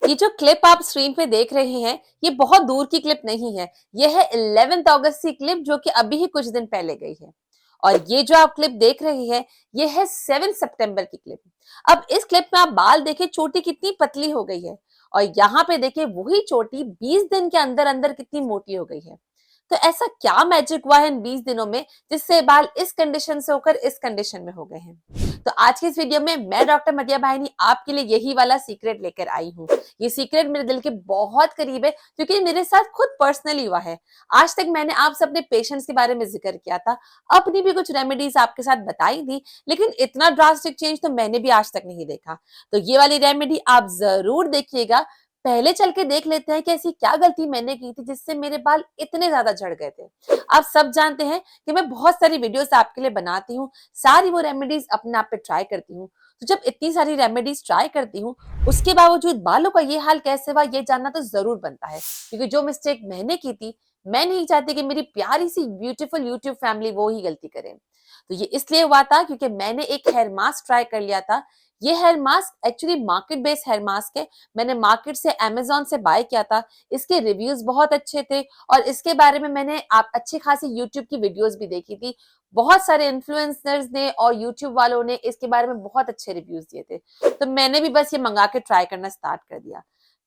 ये जो क्लिप आप स्क्रीन पे देख रहे हैं, ये बहुत दूर की क्लिप नहीं है। ये है 11 अगस्त की क्लिप जो कि अभी ही कुछ दिन पहले गई है। और ये जो आप क्लिप देख रहे हैं, ये है 7 सितंबर की क्लिप। अब इस क्लिप में आप बाल देखें, चोटी कितनी पतली हो गई है और यहाँ पे देखें वही चोटी 20 दिन के अंदर अंदर कितनी मोटी हो गई है। तो ऐसा क्या मैजिक हुआ है इन 20 दिनों में जिससे बाल इस कंडीशन से होकर इस कंडीशन में हो गए हैं। तो आज की इस वीडियो में मैं डॉक्टर मटिया भाईनी आपके लिए यही वाला सीक्रेट लेकर आई हूँ। ये सीक्रेट मेरे दिल के बहुत करीब है क्योंकि मेरे साथ खुद पर्सनली हुआ है। आज तक मैंने आपसे अपने पेशेंट्स के बारे में जिक्र किया था, अपनी भी कुछ रेमेडीज आपके साथ बताई थी, लेकिन इतना ड्रास्टिक चेंज तो मैंने भी आज तक नहीं देखा। तो ये वाली रेमेडी आप जरूर देखिएगा। पहले चल के देख लेते हैं कि ऐसी क्या गलती मैंने की थी जिससे मेरे बाल इतने ज्यादा झड़ गए थे। आप सब जानते हैं कि मैं बहुत सारी वीडियोस आपके लिए बनाती हूँ, सारी वो रेमेडीज अपने आप पे ट्राई करती हूँ। तो जब इतनी सारी रेमेडीज ट्राई करती हूँ, उसके बावजूद बालों का ये हाल कैसे हुआ ये जानना तो जरूर बनता है, क्योंकि जो मिस्टेक मैंने की थी, मैं नहीं चाहती कि मेरी प्यारी सी ब्यूटीफुल यूट्यूब फैमिली वो ही गलती करे। तो ये इसलिए हुआ था क्योंकि मैंने एक हेयर मास्क ट्राई कर लिया था। ये hair mask actually market based hair mask है। मैंने मार्केट से अमेजोन से बाय किया था। इसके रिव्यूज बहुत अच्छे थे और इसके बारे में मैंने आप अच्छी खासी यूट्यूब की वीडियोस भी देखी थी। बहुत सारे इन्फ्लुएंसर्स ने और यूट्यूब वालों ने इसके बारे में बहुत अच्छे रिव्यूज दिए थे। तो मैंने भी बस ये मंगा के ट्राई करना स्टार्ट कर दिया।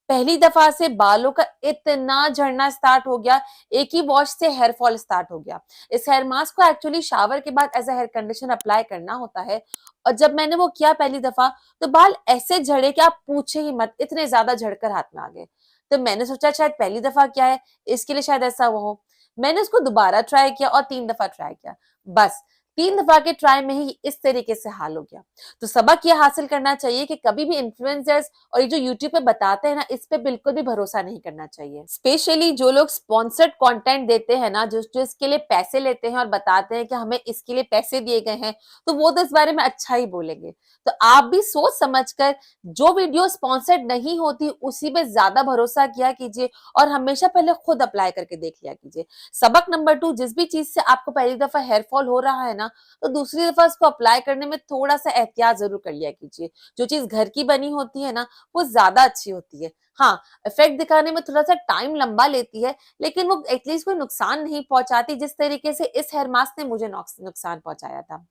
पहली दफा से बालों का इतना झड़ना स्टार्ट हो गया, एक ही वॉश से हेयर फॉल स्टार्ट हो गया। इस हेयर मास्क को एक्चुअली शावर के बाद as a hair condition apply करना होता है और जब मैंने वो किया पहली दफा, तो बाल ऐसे झड़े कि आप पूछे ही मत, इतने ज्यादा झड़कर हाथ में आ गए। तो मैंने सोचा शायद पहली दफा क्या है, इसके लिए शायद ऐसा हो। मैंने उसको दोबारा ट्राई किया और 3 दफा ट्राई किया। बस 3 दफा के ट्राई में ही इस तरीके से हाल हो गया। तो सबक ये हासिल करना चाहिए कि कभी भी इन्फ्लुएंसर्स और ये जो यूट्यूब पे बताते हैं ना, इस पे बिल्कुल भी भरोसा नहीं करना चाहिए। स्पेशली जो लोग स्पॉन्सर्ड कंटेंट देते हैं ना, जो जो इसके लिए पैसे लेते हैं और बताते हैं कि हमें इसके लिए पैसे दिए गए हैं, तो वो तो इस बारे में अच्छा ही बोलेंगे। तो आप भी सोच समझकर जो वीडियो स्पॉन्सर्ड नहीं होती उसी पे ज्यादा भरोसा किया कीजिए और हमेशा पहले खुद अप्लाई करके देख लिया कीजिए। सबक नंबर 2, जिस भी चीज से आपको पहली दफा हेयर फॉल हो रहा है ना, तो दूसरी दफा उसको अप्लाई करने में थोड़ा सा एहतियात जरूर कर लिया कीजिए। जो चीज घर की बनी होती है ना, वो ज्यादा अच्छी होती है। हाँ, इफेक्ट दिखाने में थोड़ा सा टाइम लंबा लेती है, लेकिन वो एटलीस्ट कोई नुकसान नहीं पहुंचाती जिस तरीके से इस हेयर मास्क ने मुझे नुकसान पहुंचाया था।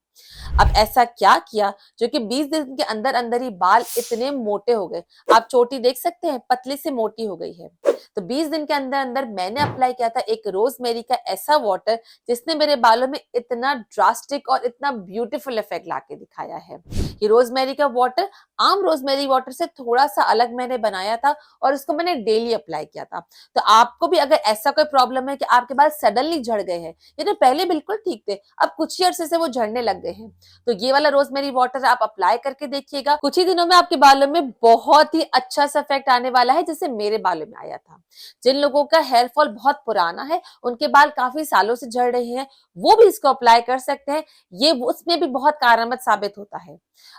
अब ऐसा क्या किया जो कि 20 दिन के अंदर अंदर ही बाल इतने मोटे हो गए। आप चोटी देख सकते हैं, पतली से मोटी हो गई है। तो 20 दिन के अंदर अंदर मैंने अप्लाई किया था एक रोजमेरी का ऐसा वाटर, जिसने मेरे बालों में इतना ड्रास्टिक और इतना ब्यूटीफुल इफेक्ट लाके दिखाया है। ये रोजमेरी का वाटर आम रोजमेरी वाटर से थोड़ा सा अलग मैंने बनाया था और उसको मैंने डेली अप्लाई किया था। तो आपको भी अगर ऐसा कोई प्रॉब्लम है कि आपके बाल सडनली झड़ गए हैं, ये तो पहले बिल्कुल ठीक थे, अब कुछ ही अरसे से वो झड़ने लग गए हैं, तो ये वाला रोजमेरी वाटर आप अप्लाई करके देखिएगा। कुछ ही दिनों में आपके बालों में बहुत ही अच्छा सा इफेक्ट आने वाला है, जैसे मेरे बालों में आया था। जिन लोगों का हेयर फॉल बहुत पुराना है, उनके बाल काफी सालों से झड़ रहे हैं, वो भी इसको अप्लाई कर सकते हैं। ये उसमें भी बहुत कारगर साबित होता है।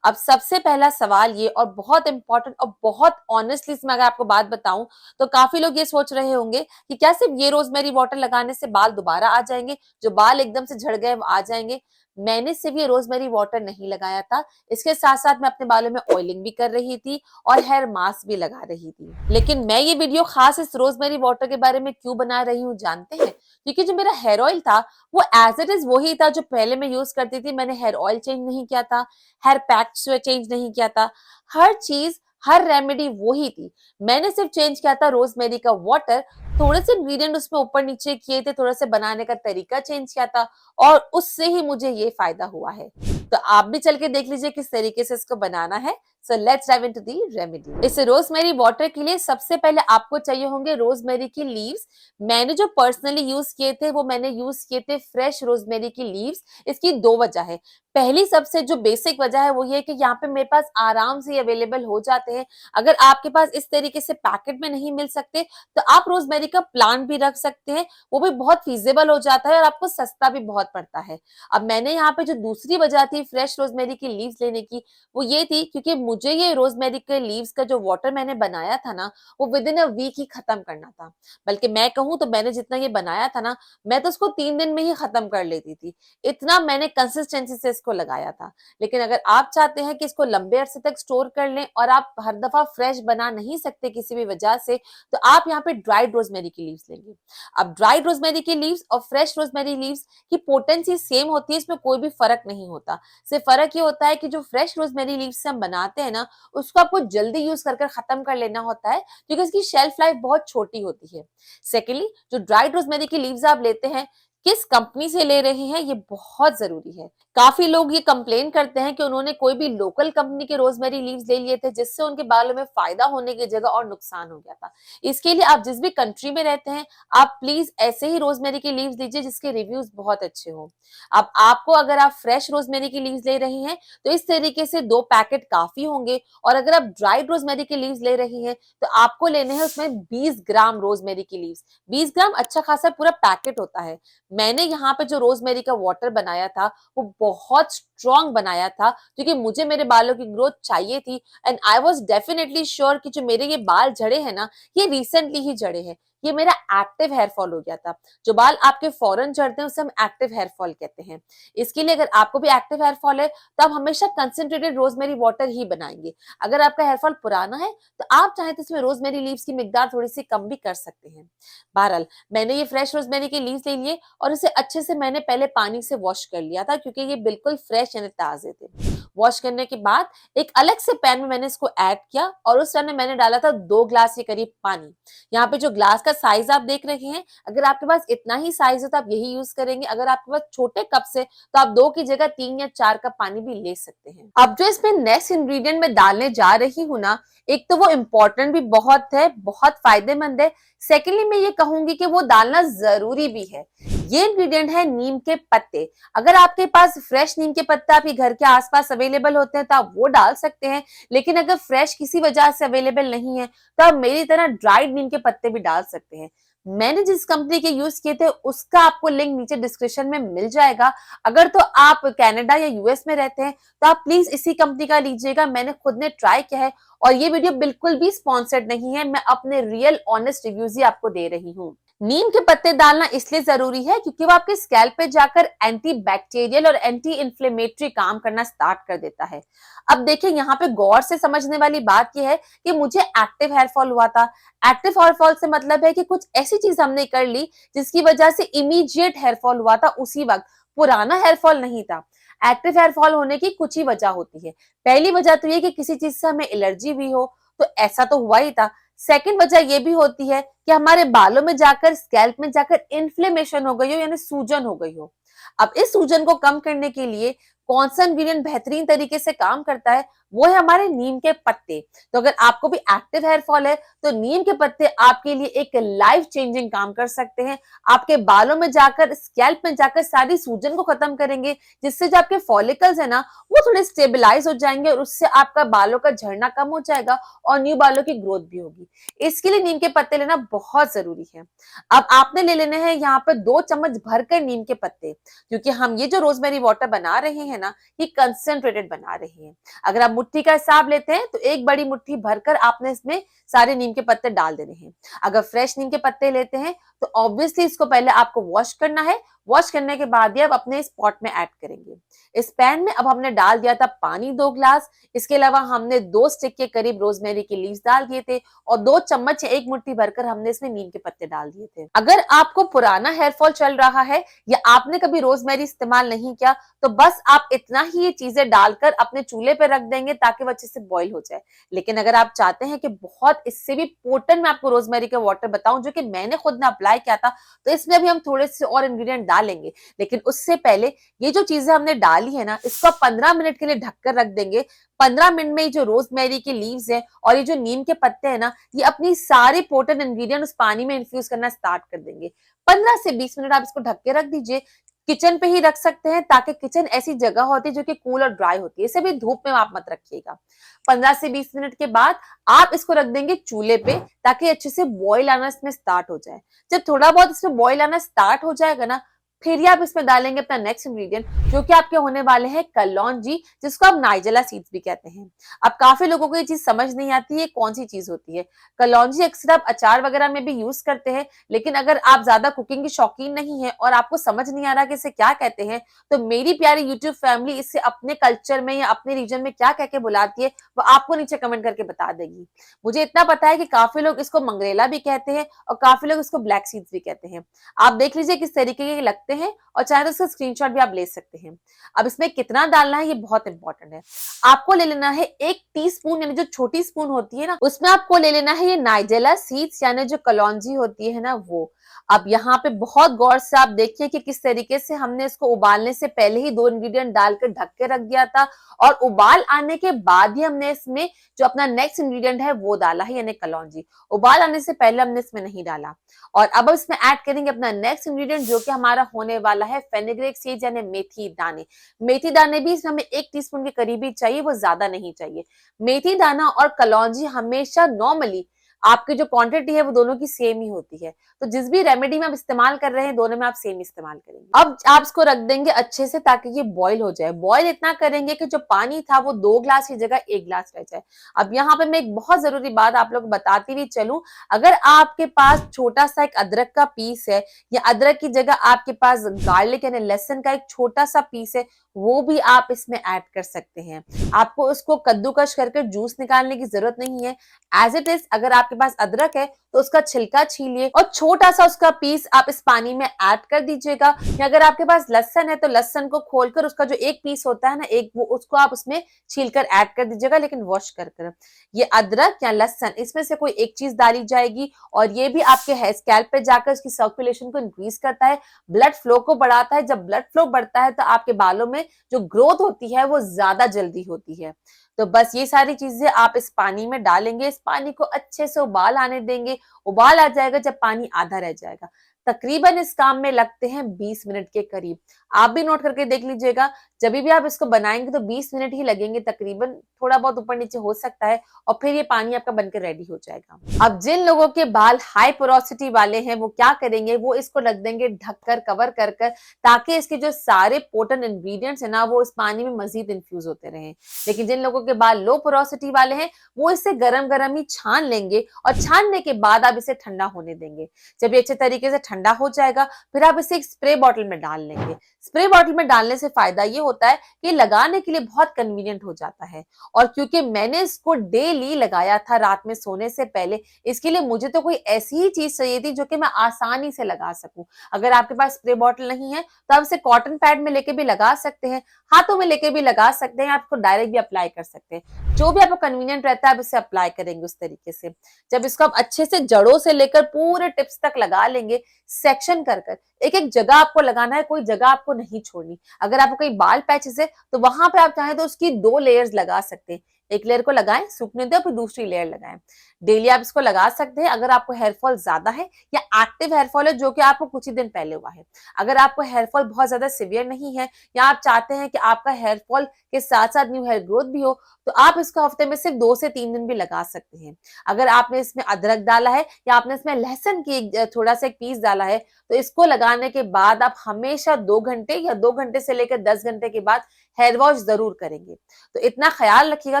अब सबसे पहला सवाल ये, और बहुत इंपॉर्टेंट और बहुत ऑनेस्टली इसमें अगर आपको बात बताऊं, तो काफी लोग ये सोच रहे होंगे कि क्या सिर्फ ये रोजमेरी वाटर लगाने से बाल दोबारा आ जाएंगे, जो बाल एकदम से झड़ गए वो आ जाएंगे। मैंने सिर्फ ये रोजमेरी वाटर नहीं लगाया था, इसके साथ साथ मैं अपने बालों में ऑयलिंग भी कर रही थी और हेयर मास्क भी लगा रही थी। लेकिन मैं ये वीडियो खास इस रोजमेरी वाटर के बारे में क्यों बना रही हूँ जानते हैं? क्योंकि जो मेरा हेयर ऑयल था वो एज इट इज वही था जो पहले मैं यूज करती थी। मैंने हेयर ऑयल चेंज नहीं किया था, हेयर पैक चेंज नहीं किया था, हर चीज हर रेमेडी वही थी। मैंने सिर्फ चेंज किया था रोजमेरी का वाटर, थोड़े से इंग्रेडिएंट उसमें ऊपर नीचे किए थे, थोड़ा से बनाने का तरीका चेंज किया था और उससे ही मुझे ये फायदा हुआ है। तो आप भी चल के देख लीजिए किस तरीके से इसको बनाना है। So let's dive into the remedy. इस रोजमेरी वाटर के लिए सबसे पहले आपको चाहिए होंगे रोजमेरी की लीव्स। मैंने जो पर्सनली यूज किए थे वो मैंने यूज किए थे फ्रेश रोजमेरी की लीव्स। इसकी 2 वजह है। पहली सबसे जो बेसिक वजह है वो ये कि यहाँ पे मेरे पास आराम से अवेलेबल हो जाते हैं। अगर आपके पास इस तरीके से पैकेट में नहीं मिल सकते, तो आप रोजमेरी का प्लांट भी रख सकते हैं, वो भी बहुत फीजेबल हो जाता है और आपको सस्ता भी बहुत पड़ता है। अब मैंने यहाँ पे जो दूसरी वजह थी थी फ्रेश रोजमेरी की लीव्स लेने की वो ये थी क्योंकि मुझे ये रोजमेरी के लीव्स का जो वाटर मैंने बनाया था ना वो विद इन अ वीक ही खत्म करना था। बल्कि मैं कहूँ तो मैंने जितना ये बनाया था ना मैं तो उसको 3 दिन में ही खत्म कर लेती थी। इतना मैंने कंसिस्टेंसी से इसको लगाया था। लेकिन अगर आप चाहते हैं कि इसको लंबे अरसे तक स्टोर कर लें और आप हर दफा फ्रेश बना नहीं सकते किसी भी वजह से, तो आप यहाँ पे ड्राइड रोजमेरी की लीव्स लेंगे। अब ड्राइड रोजमेरी की लीव्स और फ्रेश रोजमेरी लीव्स की पोटेंसी सेम होती है, इसमें कोई भी फर्क नहीं होता। सिर्फ फर्क ये होता है कि जो फ्रेश रोजमेरी लीव्स से हम बनाते हैं ना उसको आपको जल्दी यूज कर खत्म कर लेना होता है क्योंकि इसकी शेल्फ लाइफ बहुत छोटी होती है। सेकेंडली, जो ड्राइड रोजमेरी की लीव्स आप लेते हैं किस कंपनी से ले रहे हैं ये बहुत जरूरी है। काफी लोग ये कंप्लेन करते हैं कि उन्होंने कोई भी लोकल कंपनी के रोजमेरी लीव्स ले लिए थे जिससे उनके बालों में फायदा होने की जगह और नुकसान हो गया था। इसके लिए आप जिस भी कंट्री में रहते हैं आप प्लीज ऐसे ही रोजमेरी की लीव्स लीजिए जिसके रिव्यूज बहुत अच्छे हो। अब आपको अगर आप फ्रेश रोजमेरी की लीव्स ले रही हैं तो इस तरीके से 2 पैकेट काफी होंगे और अगर आप ड्राइड रोजमेरी की लीव्स ले रही हैं तो आपको लेने हैं उसमें 20 ग्राम रोजमेरी की लीव्स। 20 ग्राम अच्छा खासा पूरा पैकेट होता है। मैंने यहाँ पे जो रोजमेरी का वाटर बनाया था वो बहुत स्ट्रॉन्ग बनाया था क्योंकि मुझे मेरे बालों की ग्रोथ चाहिए थी and I was definitely sure कि जो मेरे ये बाल झड़े हैं ना ये रिसेंटली ही झड़े हैं। ये मेरा एक्टिव हेयर फॉल हो गया था। जो बाल आपके फौरन झड़ते हैं उसे हम एक्टिव हेयर फॉल कहते हैं। इसके लिए अगर आपको भी एक्टिव हेयर फॉल है तो आप हमेशा कंसेंट्रेटेड रोजमेरी वाटर ही बनाएंगे। अगर आपका हेयर फॉल पुराना है तो आप चाहें तो इसमें रोजमेरी लीव्स की मिकदार थोड़ी सी कम भी कर सकते हैं। बहरहाल मैंने ये फ्रेश रोजमेरी के लीव्स ले लिए और इसे अच्छे से मैंने पहले पानी से वॉश कर लिया था क्योंकि ये बिल्कुल फ्रेश यानी ताजे थे। वॉश करने के बाद एक अलग से पैन में मैंने इसको ऐड किया और उस पैन में मैंने डाला था 2 ग्लास के करीब पानी। यहाँ पे जो ग्लास का साइज आप देख रहे हैं अगर आपके पास इतना ही साइज है तो आप यही यूज करेंगे। अगर आपके पास छोटे कप से तो आप 2 की जगह 3 या 4 कप पानी भी ले सकते हैं। अब जो इसमें नेक्स्ट इंग्रेडिएंट मैं डालने जा रही हूँ ना एक तो वो इम्पोर्टेंट भी बहुत है, बहुत फायदेमंद है। सेकेंडली मैं ये कहूंगी कि वो डालना जरूरी भी है। ये इंग्रेडिएंट है नीम के पत्ते। अगर आपके पास फ्रेश नीम के पत्ते आपके घर के आसपास अवेलेबल होते हैं तो आप वो डाल सकते हैं। लेकिन अगर फ्रेश किसी वजह से अवेलेबल नहीं है तो आप मेरी तरह ड्राइड नीम के पत्ते भी डाल सकते हैं। मैंने जिस कंपनी के यूज किए थे उसका आपको लिंक नीचे डिस्क्रिप्शन में मिल जाएगा। अगर तो आप कनाडा या यूएस में रहते हैं तो आप प्लीज इसी कंपनी का लीजिएगा। मैंने खुद ने ट्राई किया है और ये वीडियो बिल्कुल भी स्पॉन्सर्ड नहीं है। मैं अपने रियल ऑनेस्ट रिव्यूज ही आपको दे रही हूँ। नीम के पत्ते डालना इसलिए जरूरी है क्योंकि वो आपके स्कैल्प पे जाकर एंटी बैक्टीरियल और एंटी इन्फ्लेमेटरी काम करना स्टार्ट कर देता है। अब देखिए यहाँ पे गौर से समझने वाली बात यह है कि मुझे एक्टिव हेयर फॉल हुआ था। एक्टिव हेयर फॉल से मतलब है कि कुछ ऐसी चीज हमने कर ली जिसकी वजह से इमीडिएट हेयर फॉल हुआ था उसी वक्त, पुराना हेयर फॉल नहीं था। एक्टिव हेयर फॉल होने की कुछ ही वजह होती है। पहली वजह तो ये कि किसी चीज से हमें एलर्जी हुई हो, तो ऐसा तो हुआ ही था। सेकंड वजह ये भी होती है कि हमारे बालों में जाकर स्कैल्प में जाकर इन्फ्लेमेशन हो गई हो यानी सूजन हो गई हो। अब इस सूजन को कम करने के लिए कौन सा इंग्रेडिएंट बेहतरीन तरीके से काम करता है वो है हमारे नीम के पत्ते। तो अगर आपको भी एक्टिव हेयर फॉल है तो नीम के पत्ते आपके लिए एक लाइफ चेंजिंग काम कर सकते हैं। आपके बालों में जाकर स्कैल्प में जाकर सारी सूजन को खत्म करेंगे जिससे जो आपके फॉलिकल्स है ना वो थोड़े स्टेबलाइज हो जाएंगे और उससे आपका बालों का झड़ना कम हो जाएगा और न्यू बालों की ग्रोथ भी होगी। इसके लिए नीम के पत्ते लेना बहुत जरूरी है। अब आपने ले लेने हैं यहाँ पर 2 चम्मच भरकर नीम के पत्ते क्योंकि हम ये जो रोजमेरी वाटर बना रहे हैं ना ये कंसेंट्रेटेड बना रहे हैं। अगर आप मुट्ठी का हिसाब लेते हैं तो एक बड़ी मुट्ठी भरकर आपने इसमें सारे नीम के पत्ते डाल देने हैं। अगर फ्रेश नीम के पत्ते लेते हैं तो ऑब्वियसली इसको पहले आपको वॉश करना है। वॉश करने के बाद ये अब अपने इस पॉट में ऐड करेंगे। इस पैन में अब हमने डाल दिया था पानी 2 ग्लास। इसके अलावा हमने 2 स्टिक के करीब रोजमेरी के लीव्स डाल दिए थे और 2 चम्मच या 1 मुट्ठी भरकर हमने इसमें नीम के पत्ते डाल दिए थे। अगर आपको पुराना हेयर फॉल चल रहा है या आपने कभी रोजमेरी इस्तेमाल नहीं किया तो बस आप इतना ही ये चीजें डालकर अपने चूल्हे पे रख देंगे ताकि वो अच्छे से बॉईल हो जाए। लेकिन अगर आप चाहते हैं कि बहुत इससे भी पोटेंट मैं आपको रोजमेरी का वाटर बताऊं जो कि मैंने खुद ने अप्लाई किया था तो इसमें अभी हम थोड़े से और इंग्रेडिएंट डालेंगे। लेकिन उससे पहले ये जो चीजें हमने डाली है ना इसको 15 मिनट के लिए ढककर रख देंगे। 15 मिनट में जो रोजमेरी की लीव्स है और ये जो नीम के पत्ते हैं ना ये अपनी सारे पोटेंट इंग्रेडिएंट उस पानी में इन्फ्यूज करना स्टार्ट कर देंगे। 15 से 20 मिनट आप इसको ढक के रख दीजिए। किचन पे ही रख सकते हैं ताकि किचन ऐसी जगह होती है जो कि कूल और ड्राई होती है। इसे भी धूप में आप मत रखिएगा। 15 से 20 मिनट के बाद आप इसको रख देंगे चूल्हे पे ताकि अच्छे से बॉईल आना इसमें स्टार्ट हो जाए। जब थोड़ा बहुत इसमें बॉईल आना स्टार्ट हो जाएगा ना फिर ही आप इसमें डालेंगे अपना नेक्स्ट इंग्रेडिएंट, जो कि आपके होने वाले हैं कलौंजी, जिसको आप नाइजेला सीड्स भी कहते हैं। अब काफी लोगों को ये चीज समझ नहीं आती है कौन सी चीज होती है। कलौंजी अक्सर आप अचार वगैरह में भी यूज करते हैं, लेकिन अगर आप ज्यादा कुकिंग की शौकीन नहीं है और आपको समझ नहीं आ रहा कि इसे क्या कहते हैं, तो मेरी प्यारी यूट्यूब फैमिली इसे अपने कल्चर में या अपने रीजन में क्या कह के बुलाती है वो आपको नीचे कमेंट करके बता देगी। मुझे इतना पता है कि काफी लोग इसको मंगरेला भी कहते हैं और काफी लोग इसको ब्लैक सीड्स भी कहते हैं। आप देख लीजिए किस तरीके के लगते हैं और चाहे तो इसका स्क्रीनशॉट भी आप ले सकते हैं। अब इसमें कितना डालना है ये बहुत इंपॉर्टेंट है। आपको ले लेना है 1 टीस्पून, यानी जो छोटी स्पून होती है ना, उसमें आपको ले लेना है ये नाइजेला सीड्स, यानी जो कलौंजी होती है ना वो। अब यहाँ पे बहुत गौर से आप देखिए कि किस तरीके से हमने इसको उबालने से पहले ही 2 इंग्रेडिएंट डालकर ढक के रख दिया था और उबाल आने के बाद ही हमने इसमें जो अपना नेक्स्ट इंग्रेडिएंट है वो डाला है, यानी कलौंजी। उबाल आने से पहले हमने इसमें नहीं डाला। और अब इसमें ऐड करेंगे अपना नेक्स्ट इंग्रेडिएंट, जो कि हमारा होने वाला है फेनुग्रीक सीड्स, यानी मेथी दाने। मेथी दाने भी इसमें हमें 1 टीस्पून के करीब ही चाहिए, वो ज्यादा नहीं चाहिए। मेथी दाना और कलौंजी हमेशा नॉर्मली आपकी जो क्वांटिटी है वो दोनों की सेम ही होती है, तो जिस भी रेमेडी में आप इस्तेमाल कर रहे हैं दोनों में आप सेम इस्तेमाल करेंगे। अब आप इसको रख देंगे अच्छे से ताकि ये बॉईल हो जाए। बॉईल इतना करेंगे कि जो पानी था वो 2 ग्लास की जगह 1 ग्लास रह जाए। अब यहाँ पे मैं एक बहुत जरूरी बात आप लोग बताती हुई चलूं, अगर आपके पास छोटा सा एक अदरक का पीस है या अदरक की जगह आपके पास गार्लिक यानी लहसुन का एक छोटा सा पीस है, वो भी आप इसमें ऐड कर सकते हैं। आपको उसको कद्दूकश करके जूस निकालने की जरूरत नहीं है। एज इट इज अगर आपके पास अदरक है तो उसका छिलका छीलिए और छोटा सा उसका पीस आप इस पानी में ऐड कर दीजिएगा। या अगर आपके पास लहसुन है तो लहसुन को खोलकर उसका जो एक पीस होता है ना, एक वो उसको आप उसमें छीलकर ऐड कर दीजिएगा, लेकिन वॉश कर कर। ये अदरक या लहसुन इसमें से कोई एक चीज डाली जाएगी और ये भी आपके हेयर स्कैल्प पे जाकर उसकी सर्कुलेशन को इंक्रीज करता है, ब्लड फ्लो को बढ़ाता है। जब ब्लड फ्लो बढ़ता है तो आपके बालों में जो ग्रोथ होती है वो ज्यादा जल्दी होती है। तो बस ये सारी चीजें आप इस पानी में डालेंगे, इस पानी को अच्छे से उबाल आने देंगे। उबाल आ जाएगा जब पानी आधा रह जाएगा। तकरीबन इस काम में लगते हैं 20 मिनट के करीब। आप भी नोट करके देख लीजिएगा, जब भी आप इसको बनाएंगे तो 20 मिनट ही लगेंगे तकरीबन, थोड़ा बहुत ऊपर नीचे हो सकता है, और फिर ये पानी आपका बनकर रेडी हो जाएगा। अब जिन लोगों के बाल हाई पोरोसिटी वाले हैं वो क्या करेंगे, वो इसको रख देंगे ढककर, कवर कर कर, ताकि इसके जो सारे पोटेंट इंग्रेडिएंट्स है ना वो इस पानी में मजीद इन्फ्यूज होते रहें। लेकिन जिन लोगों के बाल लो पोरोसिटी वाले हैं वो इसे गरम गरम ही छान लेंगे और छानने के बाद आप इसे ठंडा होने देंगे। जब ये अच्छे तरीके से ठंडा हो जाएगा फिर आप इसे एक स्प्रे बॉटल में डाल लेंगे। स्प्रे बॉटल में डालने से फायदा ये होता है कि लगाने के लिए बहुत कन्वीनियंट हो जाता है। और क्योंकि मैंने इसको डेली लगाया था रात में सोने से पहले, इसके लिए मुझे तो कोई ऐसी ही चीज चाहिए थी जो कि मैं आसानी से लगा सकूं। अगर आपके पास स्प्रे बॉटल नहीं है तो आप इसे कॉटन पैड में लेके भी लगा सकते हैं, हाथों में लेके भी लगा सकते हैं, आप इसको डायरेक्ट भी अप्लाई कर सकते हैं। जो भी आपको कन्वीनियंट रहता है आप इसे अप्लाई करेंगे उस तरीके से। जब इसको आप अच्छे से जड़ों से लेकर पूरे टिप्स तक लगा लेंगे, सेक्शन कर कर, एक एक जगह आपको लगाना है, कोई जगह आपको नहीं छोड़नी। अगर आपको कोई बाल पैचेस है तो वहां पे आप चाहें तो उसकी 2 लेयर्स लगा सकते हैं। एक लेयर को लगाएं, सूखने दें, फिर दूसरी लेयर लगाएं। डेली आप इसको लगा सकते हैं अगर आपको हेयर फॉल ज्यादा है या एक्टिव हेयर फॉल है जो कि आपको कुछ ही दिन पहले हुआ है। अगर आपको हेयर फॉल बहुत ज्यादा सिवियर नहीं है या आप चाहते हैं कि आपका हेयर फॉल के साथ साथ न्यू हेयर ग्रोथ भी हो, तो आप इसको हफ्ते में सिर्फ 2 से 3 दिन भी लगा सकते हैं। अगर आपने इसमें अदरक डाला है या आपने इसमें लहसुन की थोड़ा सा एक पीस डाला है, तो इसको लगाने के बाद आप हमेशा 2 घंटे या 2 घंटे से लेकर 10 घंटे के बाद हेयर वॉश जरूर करेंगे। तो इतना ख्याल रखिएगा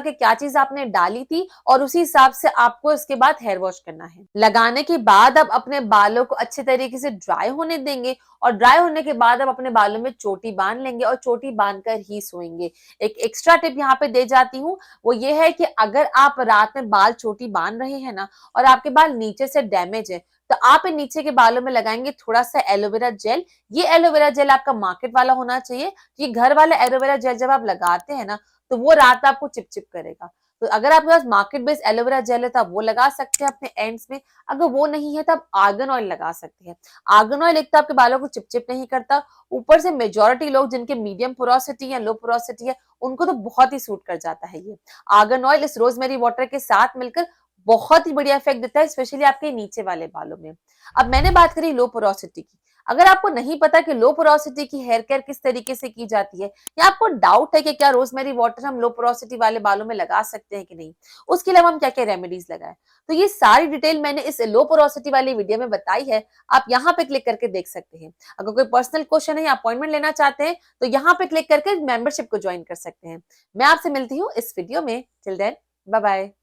कि क्या चीज आपने डाली थी और उसी हिसाब से आपको इसके बाद हेयर वॉश करना है। लगाने के बाद आप अपने बालों को अच्छे तरीके से ड्राई होने देंगे और ड्राई होने के बाद आप अपने बालों में चोटी बांध लेंगे और चोटी बांधकर ही सोएंगे। एक एक्स्ट्रा टिप यहाँ पे दे जाती हूँ, वो ये है कि अगर आप रात में बाल चोटी बांध रहे हैं ना और आपके बाल नीचे से डैमेज है, तो आप इन नीचे के बालों में लगाएंगे थोड़ा सा एलोवेरा जेल। ये एलोवेरा जेल आपका मार्केट वाला होना चाहिए। ये घर वाला एलोवेरा जेल जब आप लगाते हैं ना तो वो रात आपको चिपचिप करेगा। तो अगर आपके पास मार्केट बेस्ड एलोवेरा जेल है तो आप वो लगा सकते हैं अपने एंड्स में। अगर वो नहीं है तो आप आर्गन ऑयल लगा सकते हैं। आर्गन ऑयल एक तो आपके बालों को चिपचिप नहीं करता, ऊपर से मेजॉरिटी लोग जिनके मीडियम पोरोसिटी या लो पोरोसिटी है उनको तो बहुत ही सूट कर जाता है। ये आर्गन ऑयल इस रोजमेरी वाटर के साथ मिलकर बहुत ही बढ़िया इफेक्ट देता है, स्पेशली आपके नीचे वाले बालों में। अब मैंने बात करी लो पोरोसिटी की, अगर आपको नहीं पता कि लो पोरोसिटी की हेयर केयर किस तरीके से की जाती है, या आपको डाउट है कि क्या रोजमेरी वाटर हम लो पोरोसिटी वाले बालों में लगा सकते हैं कि नहीं, उसके अलावा हम क्या-क्या रेमेडीज लगाएं, तो ये सारी डिटेल मैंने इस लो पोरोसिटी वाली वीडियो में बताई है। आप यहाँ पे क्लिक करके देख सकते हैं। अगर कोई पर्सनल क्वेश्चन है या अपॉइंटमेंट लेना चाहते हैं तो यहाँ पे क्लिक करके मेंबरशिप को ज्वाइन कर सकते हैं। मैं आपसे मिलती हूँ इस वीडियो में। Till then, bye bye.